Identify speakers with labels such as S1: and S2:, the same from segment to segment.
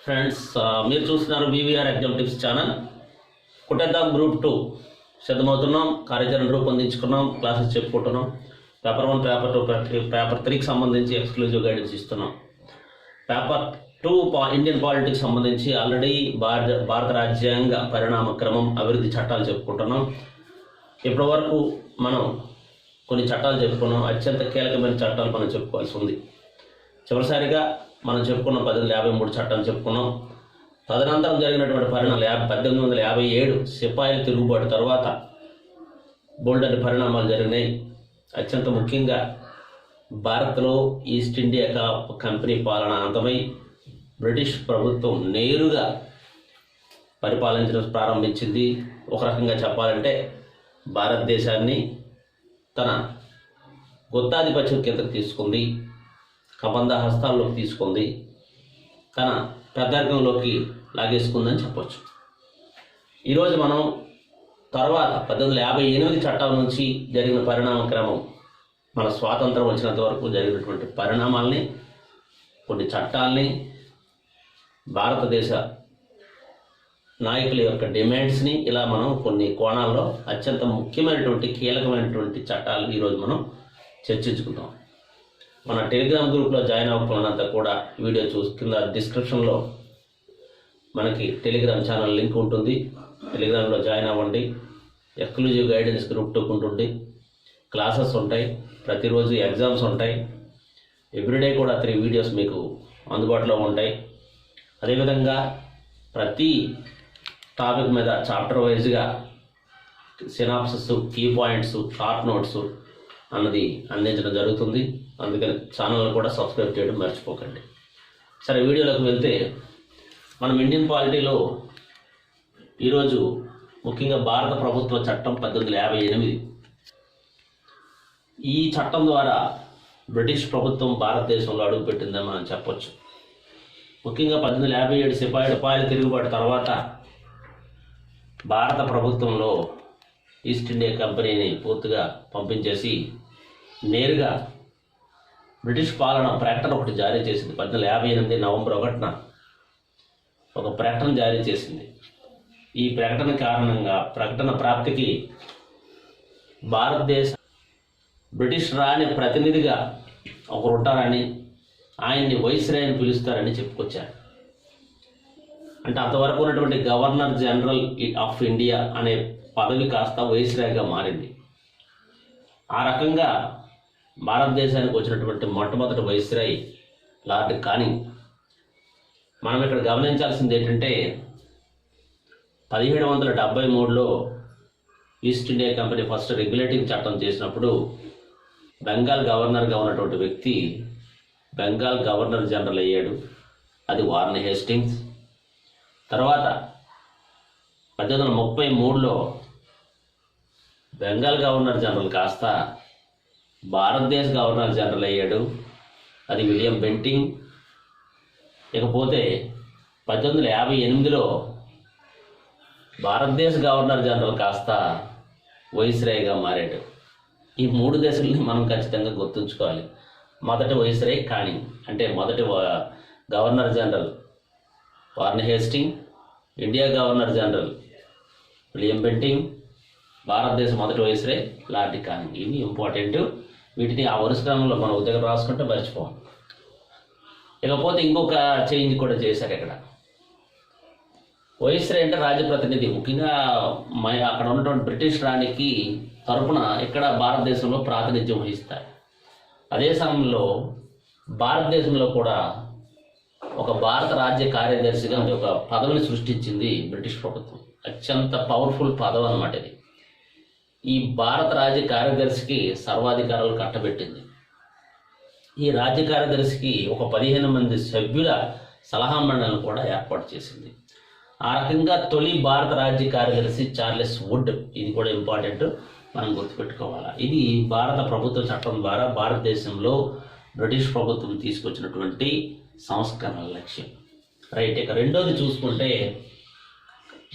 S1: Friends, మీరు చూస్తున్నారు VVR exam tips channel. కుటేద్దాం గ్రూప్ 2 సిద్ధమవుతున్నాం. కార్యాచరణ రూపొందించుకున్నాం, క్లాసెస్ చెప్పుకుంటున్నాం. పేపర్ 1, పేపర్ 2, పేపర్ 3కి సంబంధించి ఎక్స్క్లూజివ్ గైడెన్స్ ఇస్తున్నాం. పేపర్ 2 ఇండియన్ పాలిటిక్స్ సంబంధించి ఆల్రెడీ భారత రాజ్యాంగ పరిణామ క్రమం, అభివృద్ధి చట్టాలు చెప్పుకుంటున్నాం. ఇప్పటి వరకు మనం కొన్ని చట్టాలు చెప్పుకున్నాం. అత్యంత కీలకమైన చట్టాలు మనం చెప్పుకోవాల్సి ఉంది. చివరిసారిగా మనం చెప్పుకున్న 1853 చట్టాలు చెప్పుకున్నాం. తదనంతరం జరిగినటువంటి పరిణామాలు 1857 సిపాయిల తిరుగుబాటు తర్వాత బోల్డెన్ పరిణామాలు జరిగినాయి. అత్యంత ముఖ్యంగా భారత్లో ఈస్ట్ ఇండియా కంపెనీ పాలన అంతమై బ్రిటిష్ ప్రభుత్వం నేరుగా పరిపాలించడం ప్రారంభించింది. ఒక రకంగా చెప్పాలంటే భారతదేశాన్ని తన గుత్తాధిపత్యం కిందకు తీసుకుంది, కబంధ హస్తాల్లోకి తీసుకుంది, తన పెద్దర్గంలోకి లాగేసుకుందని చెప్పొచ్చు. ఈరోజు మనం తర్వాత 1858 చట్టాల నుంచి జరిగిన పరిణామ క్రమం, మన స్వాతంత్రం వచ్చినంత వరకు జరిగినటువంటి పరిణామాల్ని, కొన్ని చట్టాలని, భారతదేశ నాయకుల యొక్క డిమాండ్స్ని, ఇలా మనం కొన్ని కోణాల్లో అత్యంత ముఖ్యమైనటువంటి కీలకమైనటువంటి చట్టాలు ఈరోజు మనం చర్చించుకుందాం. మన టెలిగ్రామ్ గ్రూప్లో జాయిన్ అవ్వకపోయినంత కూడా వీడియో కింద డిస్క్రిప్షన్లో మనకి టెలిగ్రామ్ ఛానల్ లింక్ ఉంటుంది. టెలిగ్రామ్లో జాయిన్ అవ్వండి. ఎక్స్క్లూజివ్ గైడెన్స్ గ్రూప్ 2 ఉంటుంది. క్లాసెస్ ఉంటాయి, ప్రతిరోజు ఎగ్జామ్స్ ఉంటాయి. ఎవ్రీడే కూడా 3 వీడియోస్ మీకు అందుబాటులో ఉంటాయి. అదేవిధంగా ప్రతి టాపిక్ మీద చాప్టర్ వైజ్గా synopsis, key points, short notes అన్నది అందించడం జరుగుతుంది. అందుకని ఛానల్ కూడా సబ్స్క్రైబ్ చేయడం మర్చిపోకండి. సరే, వీడియోలోకి వెళ్తే మనం ఇండియన్ పాలిటీలో ఈరోజు ముఖ్యంగా భారత ప్రభుత్వ చట్టం 1858, ఈ చట్టం ద్వారా బ్రిటిష్ ప్రభుత్వం భారతదేశంలో అడుగుపెట్టిందని మనం చెప్పొచ్చు. ముఖ్యంగా 1857 సిపాయిల తిరుగుబాటు తర్వాత భారత ప్రభుత్వంలో ఈస్ట్ ఇండియా కంపెనీని పూర్తిగా పంపించేసి నేరుగా బ్రిటిష్ పాలన ప్రకటన ఒకటి జారీ చేసింది. 1858 నవంబర్ 1న ఒక ప్రకటన జారీ చేసింది. ఈ ప్రకటన కారణంగా, ప్రకటన ప్రాప్తికి భారతదేశ బ్రిటిష్ రాణి ప్రతినిధిగా ఒకరు ఉంటారని, ఆయన్ని వైస్రాయ్ అని పిలుస్తారని చెప్పుకొచ్చారు. అంటే అంతవరకు ఉన్నటువంటి గవర్నర్ జనరల్ ఆఫ్ ఇండియా అనే పదవి కాస్త వైస్రాయ్గా మారింది. ఆ రకంగా భారతదేశానికి వచ్చినటువంటి మొట్టమొదటి వైస్రాయ్ లార్డ్ కానింగ్. మనం ఇక్కడ గమనించాల్సింది ఏంటంటే 1773లో East India Company first regulating చట్టం చేసినప్పుడు బెంగాల్ గవర్నర్గా ఉన్నటువంటి వ్యక్తి బెంగాల్ గవర్నర్ జనరల్ అయ్యాడు. అది వార్న్ హేస్టింగ్స్. తర్వాత 1833లో బెంగాల్ గవర్నర్ జనరల్ కాస్త భారతదేశ గవర్నర్ జనరల్ అయ్యాడు. అది విలియం బెంటింగ్. ఇకపోతే 1858లో భారతదేశ గవర్నర్ జనరల్ కాస్త వైస్రాయ్గా మారాడు. ఈ 3 దశల్ని మనం ఖచ్చితంగా గుర్తుంచుకోవాలి. మొదటి వైస్రాయ్ కానింగ్, అంటే మొదటి governor general Warren Hasting, India governor general William Bentinck, భారతదేశ మొదటి వైస్రాయ్ లార్డ్ కానింగ్. ఇవి ఇంపార్టెంట్. వీటిని ఆ వరుస క్రమంలో మనం ఉద్యోగం రాసుకుంటే మర్చిపోం. ఇకపోతే ఇంకొక చేంజ్ కూడా చేశారు ఇక్కడ. వైస్రాయ్ అంటే రాజప్రతినిధి. ముఖ్యంగా అక్కడ ఉన్నటువంటి బ్రిటిష్ రాణికి తరపున ఇక్కడ భారతదేశంలో ప్రాతినిధ్యం వహిస్తారు. అదే సమయంలో భారతదేశంలో కూడా ఒక భారత రాజ్య కార్యదర్శిగా ఒక పదవిని సృష్టించింది బ్రిటిష్ ప్రభుత్వం. అత్యంత పవర్ఫుల్ పదవి అన్నమాట ఇది. ఈ భారత రాజ్య కార్యదర్శికి సర్వాధికారాలు కట్టబెట్టింది. ఈ రాజ్య కార్యదర్శికి ఒక 15 మంది సభ్యుల సలహా మండలిని కూడా ఏర్పాటు చేసింది. ఆ రకంగా తొలి భారత రాజ్య కార్యదర్శి చార్లెస్ వుడ్. ఇది కూడా ఇంపార్టెంట్, మనం గుర్తుపెట్టుకోవాలా. ఇది భారత ప్రభుత్వ చట్టం ద్వారా భారతదేశంలో బ్రిటిష్ ప్రభుత్వం తీసుకొచ్చినటువంటి సంస్కరణల లక్ష్యం. రైట్. ఇక రెండోది చూసుకుంటే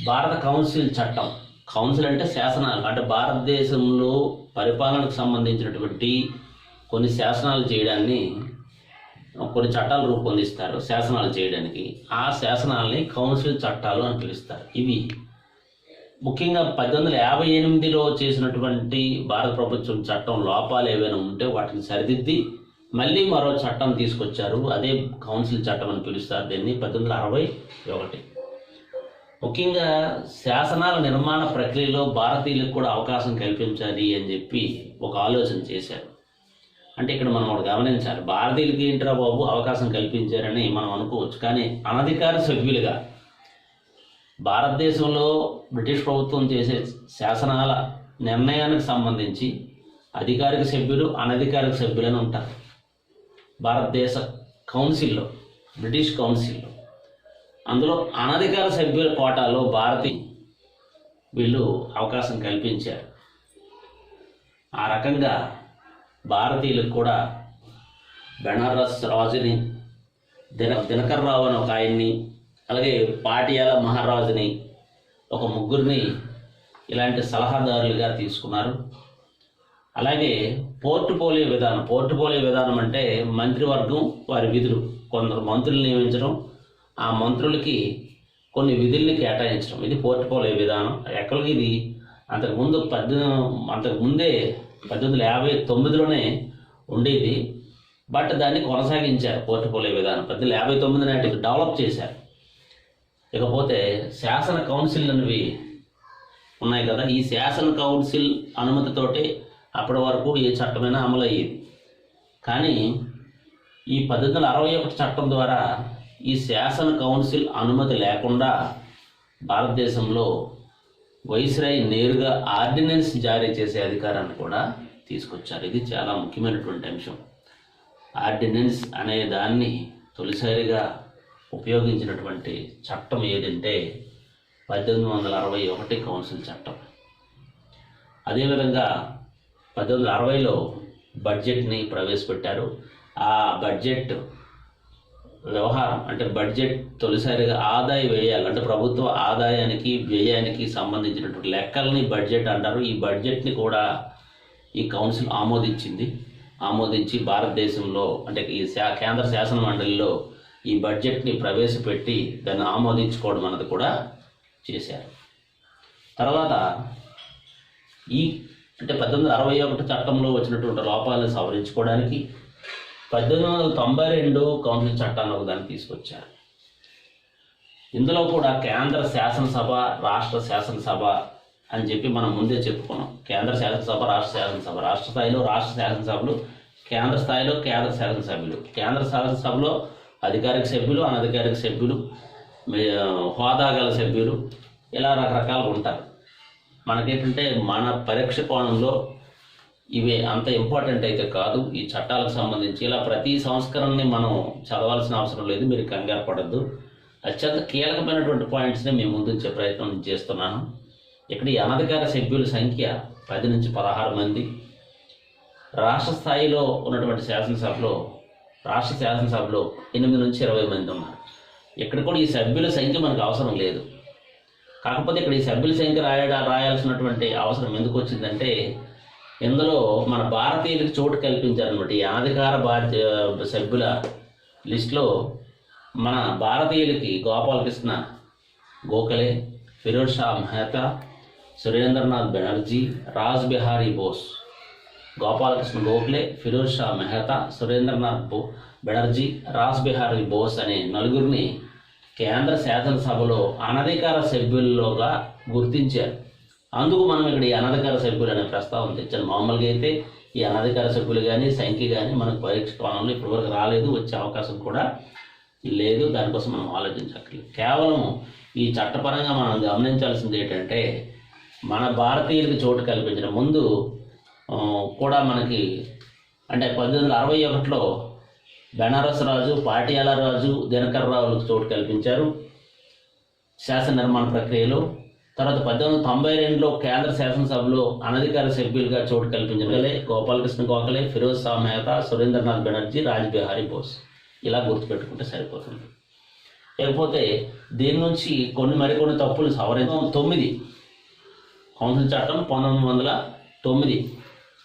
S1: భారత కౌన్సిల్ చట్టం. కౌన్సిల్ అంటే శాసనాలు, అంటే భారతదేశంలో పరిపాలనకు సంబంధించినటువంటి కొన్ని శాసనాలు చేయడాన్ని కొన్ని చట్టాలు రూపొందిస్తారు శాసనాలు చేయడానికి. ఆ శాసనాలని కౌన్సిల్ చట్టాలు అని పిలుస్తారు. ఇవి ముఖ్యంగా 1858లో చేసినటువంటి భారత ప్రభుత్వం చట్టం లోపాలు ఏవైనా ఉంటే వాటిని సరిదిద్ది మళ్ళీ మరో చట్టం తీసుకొచ్చారు. అదే కౌన్సిల్ చట్టం అని పిలుస్తారు దీన్ని. 1861 ముఖ్యంగా శాసనాల నిర్మాణ ప్రక్రియలో భారతీయులకు కూడా అవకాశం కల్పించాలి అని చెప్పి ఒక ఆలోచన చేశారు. అంటే ఇక్కడ మనం ఒకటి గమనించాలి, భారతీయులకి ఏంట్రా బాబు అవకాశం కల్పించారని మనం అనుకోవచ్చు. కానీ అనధికార సభ్యులుగా భారతదేశంలో బ్రిటిష్ ప్రభుత్వం చేసే శాసనాల నిర్ణయానికి సంబంధించి అధికారిక సభ్యులు, అనధికారిక సభ్యులని ఉంటారు. భారతదేశ కౌన్సిల్లో, బ్రిటిష్ కౌన్సిల్లో, అందులో అనధికార సభ్యుల కోటాలో వీళ్ళు అవకాశం కల్పించారు. ఆ రకంగా భారతీయులకు కూడా బెనారస్ రాజుని, దినకర్ రావు అని ఒక ఆయన్ని, అలాగే పాటియాల మహారాజుని, ఒక ముగ్గురిని ఇలాంటి సలహాదారులుగా తీసుకున్నారు. అలాగే పోర్టుఫోలియో విధానం అంటే మంత్రివర్గం వారి విధులు, కొందరు మంత్రులు నియమించడం, ఆ మంత్రులకి కొన్ని విధుల్ని కేటాయించడం, ఇది పోర్టుఫోలియో విధానం. యాక్చువల్గా ఇది అంతకుముందే 1859లోనే ఉండేది. బట్ దాన్ని కొనసాగించారు. పోర్టుఫోలియో విధానం 1859 నాటికి డెవలప్ చేశారు. ఇకపోతే శాసన కౌన్సిల్ అనేవి ఉన్నాయి కదా, ఈ శాసన కౌన్సిల్ అనుమతితోటి అప్పటి వరకు ఏ చట్టమైనా అమలు అయ్యేది. కానీ ఈ 1861 చట్టం ద్వారా ఈ శాసన కౌన్సిల్ అనుమతి లేకుండా భారతదేశంలో వైస్రాయ్ నేరుగా ఆర్డినెన్స్ జారీ చేసే అధికారాన్ని కూడా తీసుకొచ్చారు. ఇది చాలా ముఖ్యమైనటువంటి అంశం. ఆర్డినెన్స్ అనే దాన్ని తొలిసారిగా ఉపయోగించినటువంటి చట్టం ఏదంటే 1861 కౌన్సిల్ చట్టం. అదేవిధంగా 1860లో బడ్జెట్ని ప్రవేశపెట్టారు. ఆ బడ్జెట్ వ్యవహారం అంటే బడ్జెట్ తొలిసారిగా ఆదాయ వ్యయాలు అంటే ప్రభుత్వ ఆదాయానికి వ్యయానికి సంబంధించినటువంటి లెక్కల్ని బడ్జెట్ అంటారు. ఈ బడ్జెట్ని కూడా ఈ కౌన్సిల్ ఆమోదించి భారతదేశంలో అంటే ఈ కేంద్ర శాసన మండలిలో ఈ బడ్జెట్ని ప్రవేశపెట్టి దాన్ని ఆమోదించుకోవడం అన్నది కూడా చేశారు. తర్వాత ఈ అంటే 1861 చట్టంలో వచ్చినటువంటి లోపాలను సవరించుకోవడానికి 1892 కౌన్సిల్ చట్టాన్ని ఒకదాన్ని తీసుకొచ్చారు. ఇందులో కూడా కేంద్ర శాసనసభ, రాష్ట్ర శాసనసభ అని చెప్పి మనం ముందే చెప్పుకున్నాం. కేంద్ర శాసనసభ, రాష్ట్ర శాసనసభ, రాష్ట్ర స్థాయిలో రాష్ట్ర శాసనసభలు, కేంద్ర స్థాయిలో కేంద్ర శాసనసభ్యులు. కేంద్ర శాసనసభలో అధికారిక సభ్యులు, అనధికారిక సభ్యులు, హోదా గల సభ్యులు, ఇలా రకరకాలుగా ఉంటారు. మనకేంటంటే మన పరీక్ష కోణంలో ఇవి అంత ఇంపార్టెంట్ అయితే కాదు. ఈ చట్టాలకు సంబంధించి ఇలా ప్రతి సంస్కరణని మనం చదవాల్సిన అవసరం లేదు, మీరు కంగారు పడద్దు. అత్యంత కీలకమైనటువంటి పాయింట్స్ని మేము ముందుంచే ప్రయత్నం చేస్తున్నాను. ఇక్కడ ఈ అనధికార సభ్యుల సంఖ్య 10 నుంచి 16 మంది. రాష్ట్ర స్థాయిలో ఉన్నటువంటి శాసనసభలో 8 నుంచి 20 మంది ఉన్నారు. ఇక్కడ కూడా ఈ సభ్యుల సంఖ్య మనకు అవసరం లేదు. కాకపోతే ఇక్కడ ఈ సభ్యుల సంఖ్య రాయాల్సినటువంటి అవసరం ఎందుకు వచ్చిందంటే ఇందులో మన భారతీయులకు చోటు కల్పించారనమాట. ఈ అనధికార సభ్యుల లిస్టులో మన భారతీయులకి గోపాలకృష్ణ గోఖలే, ఫిరోజ్ షా మెహతా, సురేంద్రనాథ్ బెనర్జీ, రాజ్ బిహారీ బోస్. గోపాలకృష్ణ గోఖలే, ఫిరోజ్ షా మెహతా, సురేంద్రనాథ్ బెనర్జీ, రాజ్ బిహారీ బోస్ అనే నలుగురిని కేంద్ర శాసనసభలో అనధికార సభ్యుల్లోగా గుర్తించారు. అందుకు మనం ఇక్కడ ఈ అనధికార సభ్యులు అనే ప్రస్తావన తెచ్చాను. మామూలుగా అయితే ఈ అనధికార సభ్యులు కానీ సంఖ్య కానీ మనకు పరీక్ష కోణంలో ఇప్పటివరకు రాలేదు, వచ్చే అవకాశం కూడా లేదు. దానికోసం మనం ఆలోచించక్కర్లేదు. కేవలం ఈ చట్టపరంగా మనం గమనించాల్సింది ఏంటంటే మన భారతీయులకు చోటు కల్పించిన ముందు కూడా మనకి అంటే 1861లో బెనారస్ రాజు, పాటియాల రాజు, దినకర్ రావులకు చోటు కల్పించారు శాసన నిర్మాణ ప్రక్రియలో. తర్వాత 1892లో కేంద్ర శాసనసభలో అనధికార సభ్యులుగా చోటు కల్పించిన గోపాలకృష్ణ గోఖలే, ఫిరోజ్ షా మెహతా, సురేంద్రనాథ్ బెనర్జీ, రాజ్ బిహారీ బోస్. ఇలా గుర్తుపెట్టుకుంటే సరిపోతుంది. లేకపోతే దీని నుంచి మరికొన్ని తప్పులు సవరించడం 9 కౌన్సిల్ చట్టం 1909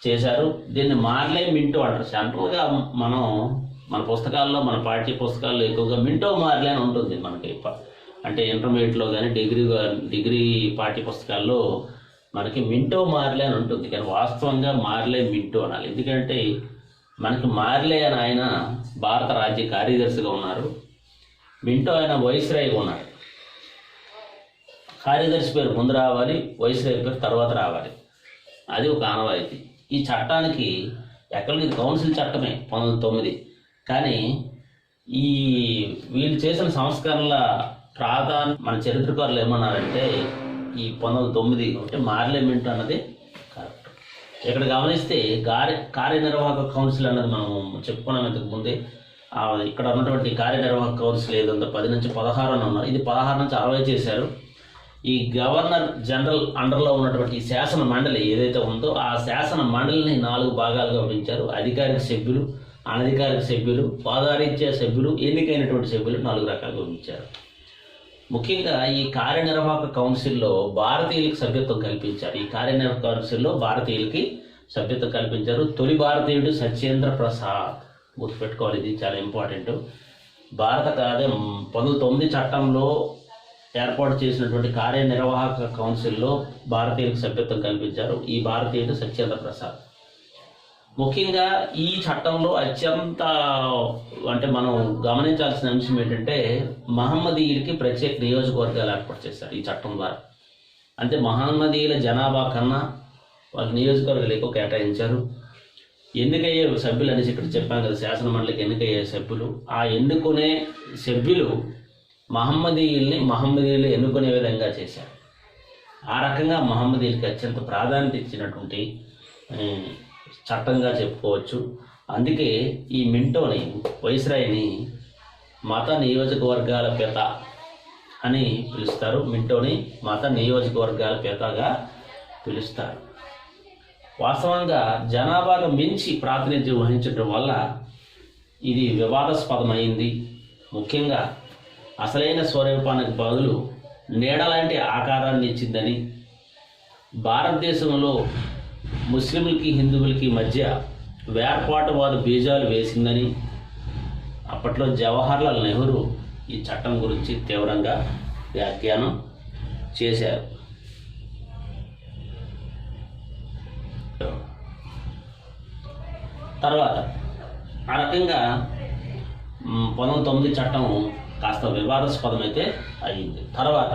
S1: చేశారు. దీన్ని మార్లే మింటో అంటారు. సెంట్రల్గా మనం మన పుస్తకాల్లో, మన పాఠ్య పుస్తకాల్లో ఎక్కువగా మింటో మార్లే అని ఉంటుంది మనకి. అంటే ఇంటర్మీడియట్లో కానీ డిగ్రీ పాఠ్య పుస్తకాల్లో మనకి మింటో మార్లే అని ఉంటుంది. కానీ వాస్తవంగా మార్లే మింటో అనాలి. ఎందుకంటే మనకి మార్లే అని ఆయన భారత రాజ్య కార్యదర్శిగా ఉన్నారు, మింటో ఆయన వైస్రాయ్గా ఉన్నాడు. కార్యదర్శి పేరు ముందు రావాలి, వైస్రాయ్ పేరు తర్వాత రావాలి. అది ఒక ఆనవాయితీ. ఈ చట్టానికి ఇది కౌన్సిల్ చట్టమే 1909. కానీ ఈ వీళ్ళు చేసిన సంస్కరణల ప్రాధాన్యం మన చరిత్రకారులు ఏమన్నారంటే ఈ 1909 అంటే మార్లమెంట్ అన్నది కరెక్ట్. ఇక్కడ గమనిస్తే కార్యనిర్వాహక కౌన్సిల్ అన్నది మనం చెప్పుకున్నాం ఇంతకు ముందే. ఇక్కడ ఉన్నటువంటి కార్యనిర్వాహక కౌన్సిల్ ఏదో 10 నుంచి 16 అని ఉన్నారు. ఇది 16 నుంచి 60 చేశారు. ఈ గవర్నర్ జనరల్ అండర్లో ఉన్నటువంటి ఈ శాసన మండలి ఏదైతే ఉందో ఆ శాసన మండలిని 4 భాగాలుగా విభజించారు. అధికారిక సభ్యులు, అనధికారిక సభ్యులు, పాదారీత్యా సభ్యులు, ఎన్నికైనటువంటి సభ్యులు 4 రకాలుగా విభజించారు. ముఖ్యంగా ఈ కార్యనిర్వాహక కౌన్సిల్లో భారతీయులకు సభ్యత్వం కల్పించారు. ఈ కార్యనిర్వాహక కౌన్సిల్లో భారతీయులకి సభ్యత్వం కల్పించారు. తొలి భారతీయుడు సత్యేంద్ర ప్రసాద్, గుర్తుపెట్టుకోవాలి, ఇది చాలా ఇంపార్టెంట్. 1909 చట్టంలో ఏర్పాటు చేసినటువంటి కార్యనిర్వాహక కౌన్సిల్లో భారతీయులకు సభ్యత్వం కల్పించారు. ఈ భారతీయుడు సత్యేంద్ర ప్రసాద్. ముఖ్యంగా ఈ చట్టంలో అత్యంత అంటే మనం గమనించాల్సిన అంశం ఏంటంటే మహమ్మదీయులకి ప్రత్యేక నియోజకవర్గాలు ఏర్పాటు చేశారు ఈ చట్టం ద్వారా. అంటే మహమ్మదీయుల జనాభా కన్నా వాళ్ళ నియోజకవర్గాలు ఎక్కువ కేటాయించారు. ఎన్నికయ్యే సభ్యులు అనేసి ఇక్కడ చెప్పాను కదా, శాసన మండలికి ఎన్నికయ్యే సభ్యులు. ఆ ఎన్నుకునే సభ్యులు మహమ్మదీయులు ఎన్నుకునే విధంగా చేశారు. ఆ రకంగా మహమ్మదీయులకి అత్యంత ప్రాధాన్యత ఇచ్చినటువంటి చట్టంగా చెప్పుకోవచ్చు. అందుకే ఈ మింటోని, వైస్రాయ్ని మత నియోజకవర్గాల పిత అని పిలుస్తారు. మింటోని మత నియోజకవర్గాల పితగా పిలుస్తారు. వాస్తవంగా జనాభాకు మించి ప్రాతినిధ్యం వహించడం వల్ల ఇది వివాదాస్పదమైంది. ముఖ్యంగా అసలైన స్వరూపానికి బదులు నీడలాంటి ఆకారాన్ని ఇచ్చిందని, భారతదేశంలో ముస్లింలకి హిందువులకి మధ్య వేర్పాటువాద బీజాలు వేసిందని అప్పట్లో జవహర్లాల్ నెహ్రూ ఈ చట్టం గురించి తీవ్రంగా వ్యాఖ్యానం చేశారు. తర్వాత ఆ రకంగా 1909 చట్టం కాస్త వివాదాస్పదమైతే అయ్యింది. తర్వాత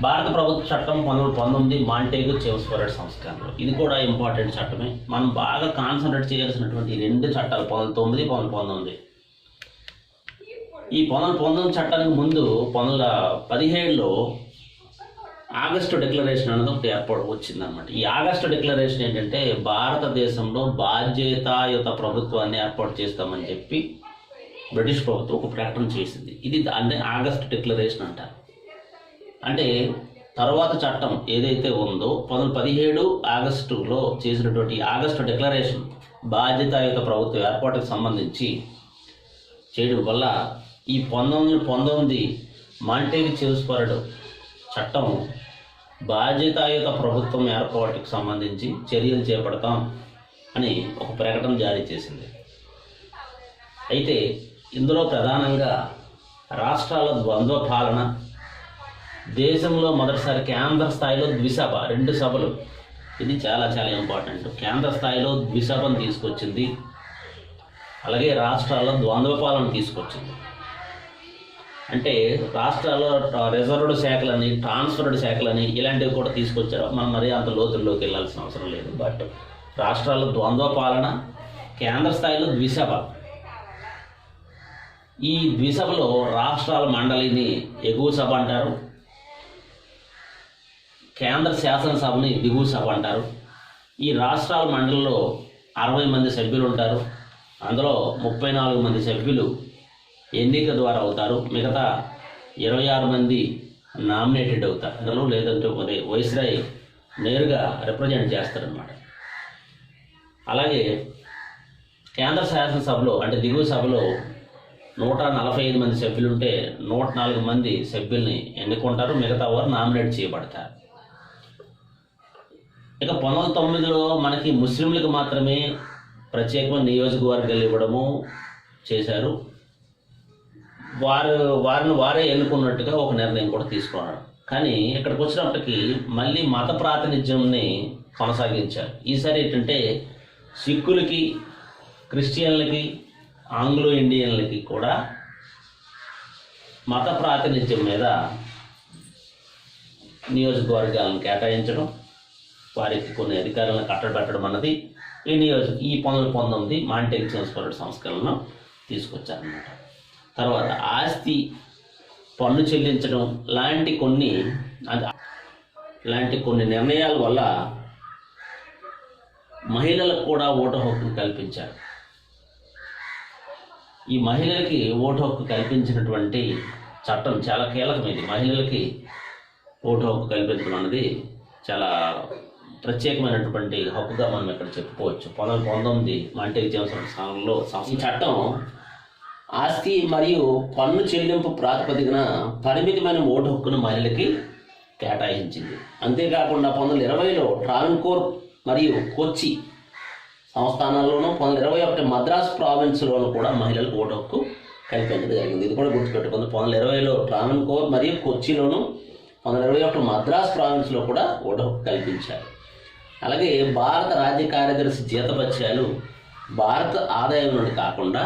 S1: భారత ప్రభుత్వ చట్టం 1919 మాంటేగు చెమ్స్ఫోర్డ్ సంస్కరణలు. ఇది కూడా ఇంపార్టెంట్ చట్టమే. మనం బాగా కాన్సన్ట్రేట్ చేయాల్సినటువంటి 2 చట్టాలు 1919, 1919. ఈ 1919 చట్టానికి ముందు 1917లో ఆగస్టు డిక్లరేషన్ అనేది ఒకటి వచ్చిందనమాట. ఈ ఆగస్టు డిక్లరేషన్ ఏంటంటే భారతదేశంలో బాధ్యతాయుత ప్రభుత్వాన్ని ఏర్పాటు చేస్తామని చెప్పి బ్రిటిష్ ప్రభుత్వం ఒక ప్రకటన చేసింది. ఇది అంటే ఆగస్టు డిక్లరేషన్ అంటారు. అంటే తర్వాత చట్టం ఏదైతే ఉందో 1917 ఆగస్టులో చేసినటువంటి ఆగస్టు డిక్లరేషన్ బాధ్యతాయుత ప్రభుత్వ ఏర్పాటుకు సంబంధించి చేయడం వల్ల ఈ 1919 మాంటేగు చెమ్స్ఫోర్డ్ చట్టం బాధ్యతాయుత ప్రభుత్వం ఏర్పాటుకు సంబంధించి చర్యలు చేపడతాం అని ఒక ప్రకటన జారీ చేసింది. అయితే ఇందులో ప్రధానంగా రాష్ట్రాల ద్వంద్వ పాలన, దేశంలో మొదటిసారి కేంద్ర స్థాయిలో ద్విసభ, 2 సభలు, ఇది చాలా చాలా ఇంపార్టెంట్. కేంద్ర స్థాయిలో ద్విసభను తీసుకొచ్చింది. అలాగే రాష్ట్రాల్లో ద్వంద్వ పాలన తీసుకొచ్చింది. అంటే రాష్ట్రాల్లో రిజర్వ్డ్ శాఖలని, ట్రాన్స్ఫర్డ్ శాఖలని ఇలాంటివి కూడా తీసుకొచ్చారు. మనం మరీ అంత లోతుల్లోకి వెళ్ళాల్సిన అవసరం లేదు. బట్ రాష్ట్రాల్లో ద్వంద్వ పాలన, కేంద్ర స్థాయిలో ద్విసభ. ఈ ద్విసభలో రాష్ట్రాల మండలిని ఎగువ సభ అంటారు, కేంద్ర శాసనసభని దిగువ సభ అంటారు. ఈ రాష్ట్రాల మండలిలో 60 మంది సభ్యులు ఉంటారు. అందులో 34 మంది సభ్యులు ఎన్నిక ద్వారా అవుతారు. మిగతా 26 మంది నామినేటెడ్ అవుతారు. అందులో లేదంటే వైస్రాయ్ నేరుగా రిప్రజెంట్ చేస్తారనమాట. అలాగే కేంద్ర శాసనసభలో అంటే దిగువ సభలో 145 మంది సభ్యులు ఉంటే 104 మంది సభ్యుల్ని ఎన్నుకుంటారు. మిగతా వారు నామినేట్ చేయబడతారు. ఇక 1909లో మనకి ముస్లింలకు మాత్రమే ప్రత్యేకమైన నియోజకవర్గాలు ఇవ్వడము చేశారు. వారిని వారే ఎన్నుకున్నట్టుగా ఒక నిర్ణయం కూడా తీసుకున్నారు. కానీ ఇక్కడికి వచ్చినప్పటికీ మళ్ళీ మత ప్రాతినిధ్యంని కొనసాగించారు. ఈసారి ఏంటంటే సిక్కులకి, క్రిస్టియన్లకి, ఆంగ్లో ఇండియన్లకి కూడా మత ప్రాతినిధ్యం మీద నియోజకవర్గాలను కేటాయించడం, వారికి కొన్ని అధికారులను కట్టబెట్టడం అన్నది ఈ 1919 మాంటెగ్ చేమ్స్ఫోర్డ్ సంస్కరణను తీసుకొచ్చారన్నమాట. తర్వాత ఆస్తి పన్ను చెల్లించడం లాంటి కొన్ని నిర్ణయాల వల్ల మహిళలకు కూడా ఓటు హక్కు కల్పించారు. ఈ మహిళలకి ఓటు హక్కు కల్పించినటువంటి చట్టం చాలా కీలకమైనది. మహిళలకి ఓటు హక్కు కల్పించడం అన్నది చాలా ప్రత్యేకమైనటువంటి హక్కుగా మనం ఇక్కడ చెప్పుకోవచ్చు. 1919 మాంటెగ్ చేమ్స్ఫోర్డ్ సంఘంలో ఈ చట్టం ఆస్తి మరియు పన్ను చెల్లింపు ప్రాతిపదికన పరిమితమైన ఓటు హక్కును మహిళలకి కేటాయించింది. అంతేకాకుండా 1920లో ట్రావెన్కోర్ మరియు కొచ్చి సంస్థానాల్లోనూ 1921 మద్రాస్ ప్రావిన్స్లోనూ కూడా మహిళలకు ఓటు హక్కు కల్పించడం జరిగింది. ఇది కూడా గుర్తుపెట్టుకుంది. 1920లో ట్రావెన్కోర్ మరియు కొచ్చిలోను, 1921 మద్రాస్ ప్రావిన్స్లో కూడా ఓటు హక్కు కల్పించారు. అలాగే భారత రాజ్య కార్యదర్శి జీతభత్యాలు భారత ఆదాయం నుండి కాకుండా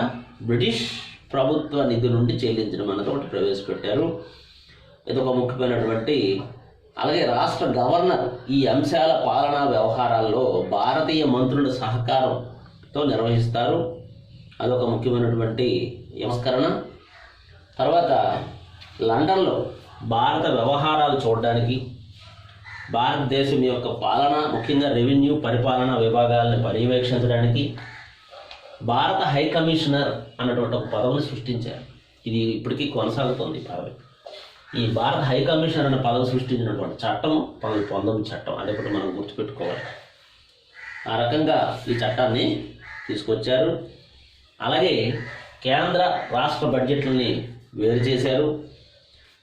S1: బ్రిటిష్ ప్రభుత్వ నిధి నుండి చెల్లించడం అన్నది ఒకటి ప్రవేశపెట్టారు. ఇది ఒక ముఖ్యమైనటువంటి. అలాగే రాష్ట్ర గవర్నర్ ఈ అంశాల పాలనా వ్యవహారాల్లో భారతీయ మంత్రుల సహకారంతో నిర్వహిస్తారు. అదొక ముఖ్యమైనటువంటి సంస్కరణ. తర్వాత లండన్లో భారత వ్యవహారాలు చూడడానికి, భారతదేశం యొక్క పాలన, ముఖ్యంగా రెవెన్యూ పరిపాలనా విభాగాలను పర్యవేక్షించడానికి భారత హై కమిషనర్ అన్నటువంటి ఒక పదవిని సృష్టించారు. ఇది ఇప్పటికీ కొనసాగుతుంది పదవి. ఈ భారత హై కమిషనర్ అనే పదవి సృష్టించినటువంటి చట్టం 1919 చట్టం. అది ఒకటి మనం గుర్తుపెట్టుకోవాలి. ఆ రకంగా ఈ చట్టాన్ని తీసుకొచ్చారు. అలాగే కేంద్ర రాష్ట్ర బడ్జెట్లని వేరు చేశారు.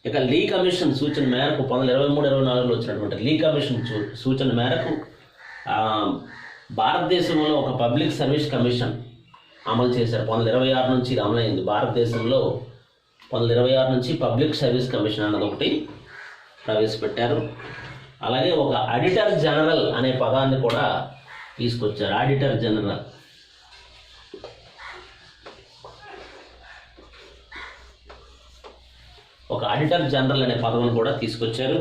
S1: ఇక లీ కమిషన్ సూచన మేరకు 1923-24లో వచ్చినటువంటి లీ కమిషన్ సూచన మేరకు భారతదేశంలో ఒక పబ్లిక్ సర్వీస్ కమిషన్ అమలు చేశారు. 1926 నుంచి ఇది అమలైంది. భారతదేశంలో 1926 నుంచి పబ్లిక్ సర్వీస్ కమిషన్ అన్నది ఒకటి ప్రవేశపెట్టారు. అలాగే ఒక ఆడిటర్ జనరల్ అనే పదాన్ని కూడా తీసుకొచ్చారు. ఆడిటర్ జనరల్ అనే పదవిని కూడా తీసుకొచ్చారు.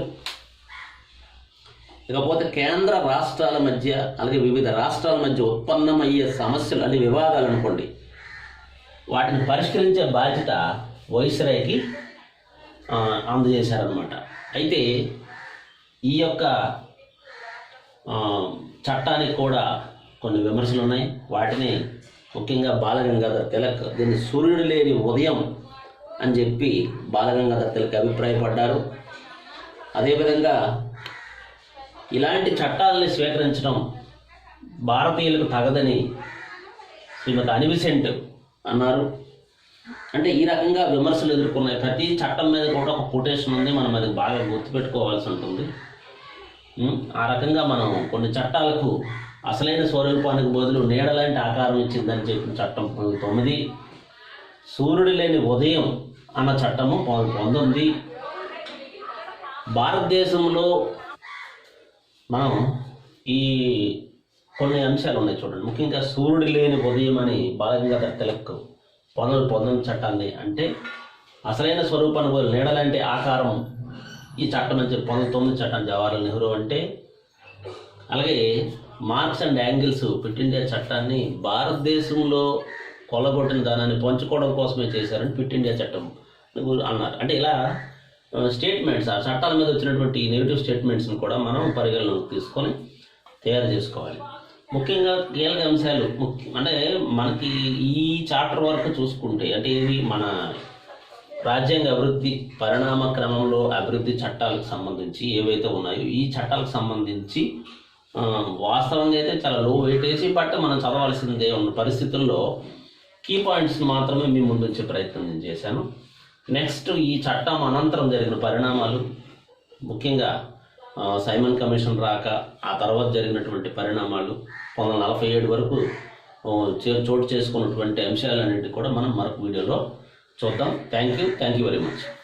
S1: ఇకపోతే కేంద్ర రాష్ట్రాల మధ్య, అలాగే వివిధ రాష్ట్రాల మధ్య ఉత్పన్నమయ్యే సమస్యలు అనే వివాదాలు అనుకోండి, వాటిని పరిష్కరించే బాధ్యత వైస్రాయ్కి అందజేశారనమాట. అయితే ఈ యొక్క చట్టానికి కూడా కొన్ని విమర్శలు ఉన్నాయి. వాటిని ముఖ్యంగా బాలగంగాధర్ తిలక్ దీన్ని సూర్యుడు లేని ఉదయం అని చెప్పి బాలగంగాధర్ తిలక్ అభిప్రాయపడ్డారు. అదేవిధంగా ఇలాంటి చట్టాలని స్వీకరించడం భారతీయులకు తగదని శ్రీమతి అనిబిసెంట్ అన్నారు. అంటే ఈ రకంగా విమర్శలు ఎదుర్కొన్నాయి. ప్రతి చట్టం మీద కూడా ఒక కొటేషన్ ఉంది, మనం అది బాగా గుర్తుపెట్టుకోవాల్సి ఉంటుంది. ఆ రకంగా మనం కొన్ని చట్టాలకు అసలైన స్వరూపానికి బదులు నీడలాంటి ఆకారం ఇచ్చిందని చెప్పిన చట్టం 19. సూర్యుడు లేని ఉదయం అన్న చట్టము 19. భారతదేశంలో మనం ఈ కొన్ని అంశాలు ఉన్నాయి చూడండి. ముఖ్యంగా సూర్యుడు లేని ఉదయం అని బాలగంగాధర్ తిలక్ 1919 చట్టాన్ని, అంటే అసలైన స్వరూపానికి బదులు నీడలాంటి ఆకారం ఈ చట్టం అని చెప్పి 1919 చట్టం జవహర్లాల్ నెహ్రూ అంటే. అలాగే marks and angles quit India చట్టాన్ని భారతదేశంలో కొల్లగొట్టిన ధనాన్ని పంచుకోవడం కోసమే చేశారని క్విట్ ఇండియా చట్టం అన్నారు. అంటే ఇలా స్టేట్మెంట్స్, ఆ చట్టాల మీద వచ్చినటువంటి నెగిటివ్ స్టేట్మెంట్స్ని కూడా మనం పరిగణలోకి తీసుకొని తయారు చేసుకోవాలి. ముఖ్యంగా కీలక అంశాలు అంటే మనకి ఈ చాప్టర్ వరకు చూసుకుంటే, అంటే ఇది మన రాజ్యాంగ అభివృద్ధి పరిణామ క్రమంలో అభివృద్ధి చట్టాలకు సంబంధించి ఏవైతే ఉన్నాయో ఈ చట్టాలకు సంబంధించి వాస్తవంగా అయితే చాలా లో వెయిటేజ్, బట్ మనం చదవాల్సిందే ఉన్న పరిస్థితుల్లో కీ పాయింట్స్ని మాత్రమే మీ ముందు వచ్చే ప్రయత్నం నేను చేశాను. నెక్స్ట్ ఈ చట్టం అనంతరం జరిగిన పరిణామాలు, ముఖ్యంగా సైమన్ కమిషన్ రాక ఆ తర్వాత జరిగినటువంటి పరిణామాలు, 1947 వరకు చోటు చేసుకున్నటువంటి అంశాలన్నింటినీ కూడా మనం మరొక వీడియోలో చూద్దాం. Thank you very much.